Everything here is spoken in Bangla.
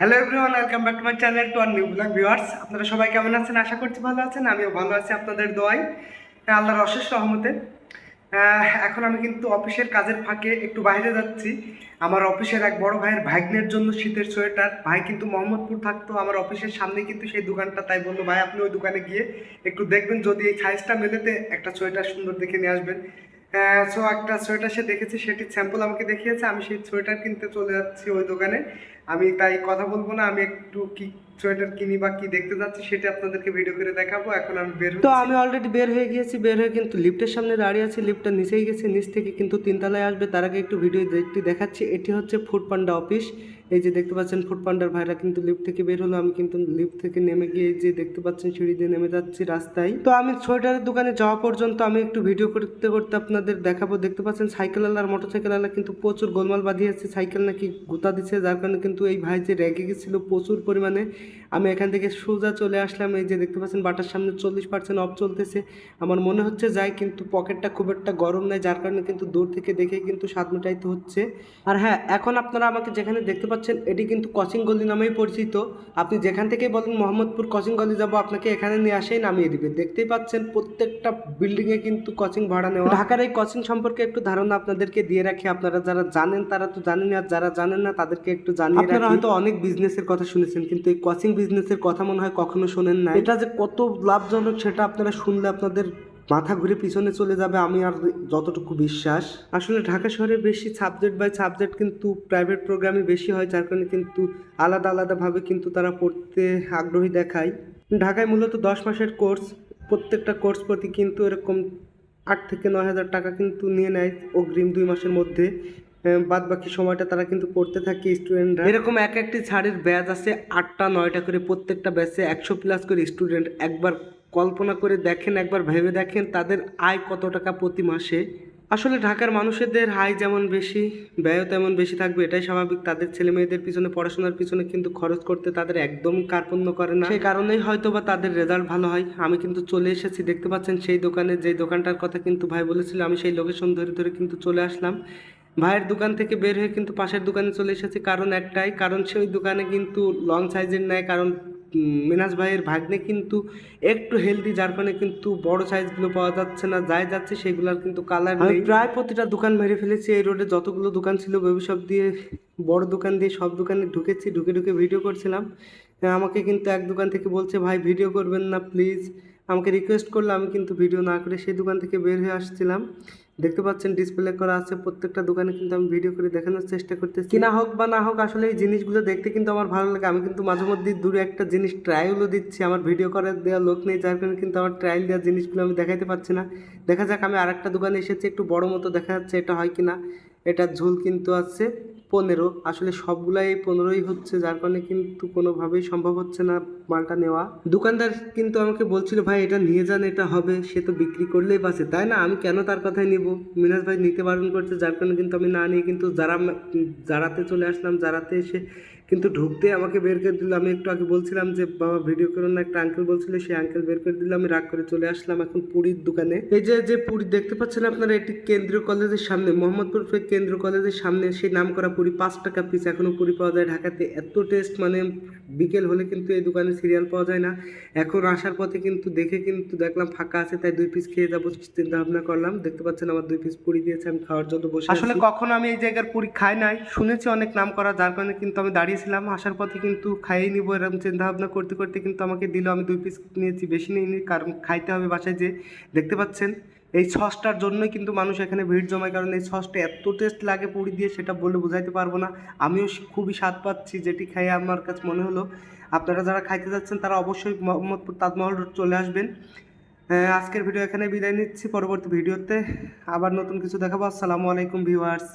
Hello everyone, welcome back to my channel to our new blog viewers. আপনারা সবাই কেমন আছেন? আশা করছি ভালো আছেন। আমিও ভালো আছি আপনাদের দোয়ায়, আল্লাহর অশেষ রহমতে। এখন আমি কিন্তু অফিসের কাজের ফাঁকে একটু বাইরে যাচ্ছি। আমার অফিসের এক বড় ভাইয়ের ভাগ্নের জন্য শীতের সোয়েটার। ভাই কিন্তু মোহাম্মদপুর থাকতো, আমার অফিসের সামনে কিন্তু সেই দোকানটা। তাই বললো, ভাই আপনি ওই দোকানে গিয়ে একটু দেখবেন, যদি এই সাইজটা মেলেতে একটা সোয়েটার সুন্দর দেখে নিয়ে আসবেন। সো একটা সোয়েটার সে দেখেছে, সেটির স্যাম্পল আমাকে দেখিয়েছে। আমি সেই সোয়েটার কিনতে চলে যাচ্ছি ওই দোকানে। আমি তাই কথা বলবো না, আমি একটু কি সোয়েটার কিনি বা কি দেখতে যাচ্ছি সেটা আপনাদেরকে ভিডিও করে দেখাবো। এখন আমি বের হচ্ছি। তো আমি অলরেডি বের হয়ে গিয়েছি, বের হয়ে কিন্তু লিফটের সামনে দাঁড়িয়ে আছি। লিফটটা নিচেই গেছে, নিচ থেকে কিন্তু তিনতলায় আসবে। তার আগে একটু ভিডিও দেখাচ্ছি। এটি হচ্ছে ফুড পান্ডা অফিস। এই যে দেখতে পাচ্ছেন ফুড পান্ডার ভাইরা কিন্তু লিফট থেকে বের হলো। আমি কিন্তু লিফট থেকে নেমে গিয়ে যে দেখতে পাচ্ছেন সিঁড়ি দিয়ে নেমে যাচ্ছি রাস্তায়। তো আমি সোয়েটারের দোকানে যাওয়া পর্যন্ত আমি একটু ভিডিও করতে করতে আপনাদের দেখাবো। দেখতে পাচ্ছেন সাইকেলওয়ালা আর মোটরসাইকেলওয়ালা কিন্তু প্রচুর গোলমাল বাঁধিয়েছে। সাইকেল নাকি গুতা দিচ্ছে, যার কারণে কিন্তু এই ভাই যে রেগে গেছিলো প্রচুর পরিমাণে। আমি এখান থেকে সোজা চলে আসলাম। এই যে দেখতে পাচ্ছেন বাটার সামনে 40% অফ চলতেছে। আমার মনে হচ্ছে যাই, কিন্তু পকেটটা খুব একটা গরম নেই, যার কারণে কিন্তু দূর থেকে দেখে কিন্তু স্বাদ মেটাইতে হচ্ছে। আর হ্যাঁ, এখন আপনারা আমাকে যেখানে দেখতে পাচ্ছেন এটি কিন্তু কোচিং গলি নামেই পরিচিত। আপনি যেখান থেকে বলেন মোহাম্মদপুর কোচিং গলি যাবো, আপনাকে এখানে নিয়ে আসেই নামিয়ে দিবে। দেখতেই পাচ্ছেন প্রত্যেকটা বিল্ডিংয়ে কিন্তু কোচিং ভাড়া নেওয়া। ঢাকার এই কোচিং সম্পর্কে একটু ধারণা আপনাদেরকে দিয়ে রাখি। আপনারা যারা জানেন তারা তো জানেন, আর যারা জানেন না তাদেরকে একটু জানিয়ে রাখি। আপনারা হয়তো অনেক বিজনেসের কথা শুনেছেন, কিন্তু এই কোচিং বিজনেসের কথা মনে হয় কখনো শোনেন না। এটা যে কত লাভজনক সেটা আপনারা শুনলে আপনাদের মাথা ঘুরে পিছনে চলে যাবে, আমি আর যতটুকু বিশ্বাস। আসলে ঢাকা শহরে বেশি সাবজেক্ট বাই সাবজেক্ট কিন্তু প্রাইভেট প্রোগ্রামই বেশি হয়, যার কারণে কিন্তু আলাদা আলাদাভাবে কিন্তু তারা পড়তে আগ্রহী দেখায়। ঢাকায় মূলত 10 মাসের কোর্স, প্রত্যেকটা কোর্স প্রতি কিন্তু এরকম 8 থেকে 9 হাজার টাকা কিন্তু নিয়ে নেয় অগ্রিম 2 মাসের মধ্যে। বাদ বাকি সময়টা তারা কিন্তু পড়তে থাকে স্টুডেন্টরা। এরকম এক একটি ছাড়ের ব্যাচ আছে 8টা 9টা করে, প্রত্যেকটা ব্যাচে 100+ করে স্টুডেন্ট। একবার কল্পনা করে দেখেন, একবার ভেবে দেখেন তাদের আয় কত টাকা প্রতি মাসে। আসলে ঢাকার মানুষদের আয় যেমন বেশি, ব্যয়ও তেমন বেশি থাকবে, এটাই স্বাভাবিক। তাদের ছেলে মেয়েদের পিছনে, পড়াশোনার পিছনে কিন্তু খরচ করতে তাদের একদম কার্পণ্য করে না। সেই কারণেই হয়তো বা তাদের রেজাল্ট ভালো হয়। আমি কিন্তু চলে এসেছি, দেখতে পাচ্ছেন সেই দোকানে, যেই দোকানটার কথা কিন্তু ভাই বলেছিল। আমি সেই লোকেশন ধরে ধরে কিন্তু চলে আসলাম। ভাইয়ের দোকান থেকে বের হয়ে কিন্তু পাশের দোকানে চলে এসেছি, কারণ একটাই, কারণ সে ওই দোকানে কিন্তু লং সাইজের নেয়। কারণ মিনাজ ভাইয়ের ভাগ্নে কিন্তু একটু হেলদি, যার কারণে কিন্তু বড় সাইজগুলো পাওয়া যাচ্ছে না। যাই যাচ্ছে সেগুলোর কিন্তু কালার নেই। প্রায় প্রতিটা দোকান মেরে ফেলেছি। এই রোডে যতগুলো দোকান ছিল বেবি শপ দিয়ে, বড় দোকান দিয়ে সব দোকানে ঢুকেছি, ঢুকে ঢুকে ভিডিও করছিলাম। আমাকে কিন্তু এক দোকান থেকে বলছে, ভাই ভিডিও করবেন না প্লিজ। আমাকে রিকোয়েস্ট করলে আমি কিন্তু ভিডিও না করে সেই দোকান থেকে বের হয়ে আসছিলাম। দেখতে পাচ্ছেন ডিসপ্লে করা আছে প্রত্যেকটা দোকানে, কিন্তু আমি ভিডিও করে দেখানোর চেষ্টা করতেছি। কিনা হোক বা না হোক, আসলে এই জিনিসগুলো দেখতে কিন্তু আমার ভালো লাগে। আমি কিন্তু মাঝে মধ্যে দূরে একটা জিনিস ট্রায়ালও দিচ্ছি। আমার ভিডিও করার দেওয়া লোক নেই, যার কারণে কিন্তু আমার ট্রায়াল দেওয়া জিনিসগুলো আমি দেখাইতে পারছি না। দেখা যাক, আমি আরেকটা দোকানে এসেছি, একটু বড় মতো দেখা যাচ্ছে, এটা হয় কিনা। এটা ঝুল কিন্তু আছে 15। আসলে সবগুলাই 15ই হচ্ছে, যার কারণে কিন্তু কোনোভাবেই সম্ভব হচ্ছে না মালটা নেওয়া। দোকানদার কিন্তু আমাকে বলছিল, ভাই এটা নিয়ে যান, এটা হবে। সে তো বিক্রি করলেই বাঁচে, তাই না? আমি কেন তার কথাই নিব? মিনাজ ভাই নিতে বারণ করছে, যার কারণে কিন্তু আমি না নিয়ে কিন্তু জারাতে চলে আসলাম। জারাতে এসে কিন্তু ঢুকতে আমাকে বের করে দিল। আমি একটু আগে বলছিলাম যে বাবা ভিডিও করুন না, একটা আঙ্কেল বলছিল, সেই আঙ্কেল বের করে দিল। আমি রাগ করে চলে আসলাম এখন পুরীর দোকানে। এই যে যে পুরী দেখতে পাচ্ছেন আপনারা, এটি কেন্দ্রীয় কলেজের সামনে, মোহাম্মদপুর কেন্দ্রীয় কলেজের সামনে সেই নাম করা পুরি। 5 টাকা পিস এখনও পুরি পাওয়া যায় ঢাকাতে। এত টেস্ট, মানে বিকেল হলে কিন্তু এই দোকানে সিরিয়াল পাওয়া যায় না। এখন আসার পথে কিন্তু দেখে কিন্তু দেখলাম ফাঁকা আছে, তাই 2 পিস খেয়ে যাবো চিন্তা ভাবনা করলাম। দেখতে পাচ্ছেন আমার 2 পিস পুরি দিয়েছে, আমি খাওয়ার জন্য বসে। আসলে কখনো আমি এই জায়গার পুরি খাই নাই, শুনেছি অনেক নাম করা, যার কারণে কিন্তু আমি দাঁড়িয়েছিলাম। আসার পথে কিন্তু খাইয়ে নিবো এরকম চিন্তা ভাবনা করতে করতে কিন্তু আমাকে দিল। আমি 2 পিস নিয়েছি, বেশি নিইনি, কারণ খাইতে হবে বাসায় যে। দেখতে পাচ্ছেন এই সসটার জন্যই কিন্তু মানুষ এখানে ভিড় জমায়, কারণ এই সসটা এত টেস্ট লাগে পুরি দিয়ে, সেটা বলে বোঝাইতে পারবো না। আমিও খুবই স্বাদ পাচ্ছি, যেটি খাইয়ে আমার কাছে মনে হলো। আপনারা যারা খাইতে যাচ্ছেন তারা অবশ্যই মোহাম্মদপুর তাজমহল রোড চলে আসবেন। আজকের ভিডিও এখানে বিদায় নিচ্ছি, পরবর্তী ভিডিওতে আবার নতুন কিছু দেখাবো। আসসালামু আলাইকুম ভিউয়ার্স।